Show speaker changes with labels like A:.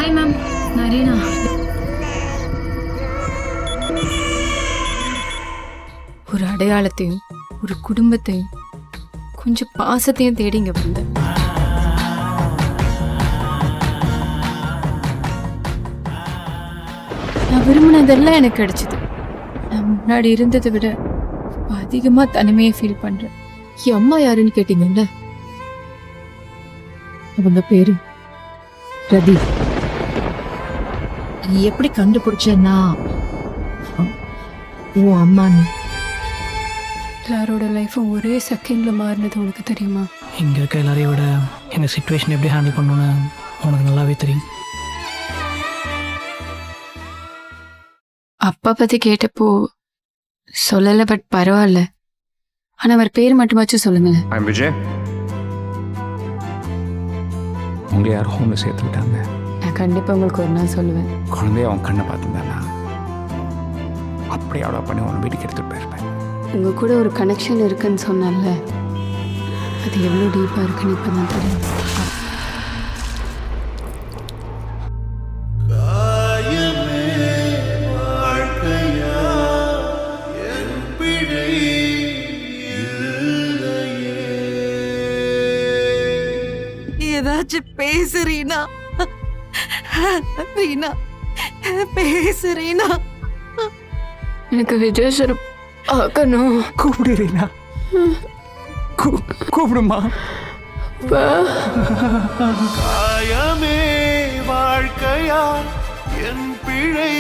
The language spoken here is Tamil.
A: Hi ma'am, நரீனா. ஒரு அடையாளத்தையும் ஒரு குடும்பத்தையும் கொஞ்சம் பாசத்தையும் தேடிங்க வந்தேன். நான் விரும்பினதெல்லாம் எனக்கு கிடைச்சது. நான் முன்னாடி இருந்ததை விட அதிகமா தனிமையை ஃபீல் பண்றேன். என் அம்மா யாருன்னு கேட்டீங்கல்ல, அவங்க பேரு ரதி.
B: நீ எப்படி கண்டுபிடிச்சன்னா உன் அம்மான்னு?
A: எல்லாரோட லைஃப்பும் ஒரே செகண்ட்ல மாறினது உனக்கு தெரியுமா?
C: இங்கே இருக்க எல்லாரையும் விட எங்கள் சுச்சுவேஷன் எப்படி ஹேண்டில் பண்ணணும்னு உனக்கு நல்லாவே தெரியும்.
A: அப்பா பத்தி கேட்டப்போ சொல்லல, பட் பரவாயில்ல. ஆனா அவர் பேர் மட்டுமாச்சும் சொல்லுங்களேன்.
D: ஐம் விஜய். உங்களை யார் ஹோம்ல சேர்த்து விட்டாங்க?
A: நான் கண்டிப்பா உங்களுக்கு ஒரு நாள் சொல்லுவேன்.
D: குழந்தைய அவன் கண்ணை பார்த்துருந்தானா அப்படி அவ்வளோ பண்ணி உன் வீட்டுக்கு எடுத்துட்டு போயிருப்பேன்.
A: உங்க கூட ஒரு கனெக்ஷன் இருக்குன்னு சொன்னால, அது எவ்வளோ டீப்பா இருக்குன்னு இப்பதான் தெரியும்.
B: ஏதாச்சும் பேசு ரீனா. ரீனா பேசு ரீனா.
A: எனக்கு விஜய் சார் பார்க்கணும்.
D: கூப்பிடு ரீனா, கூப்பிடுமா.
E: காயமே வாழ்க்கையா என் பிழை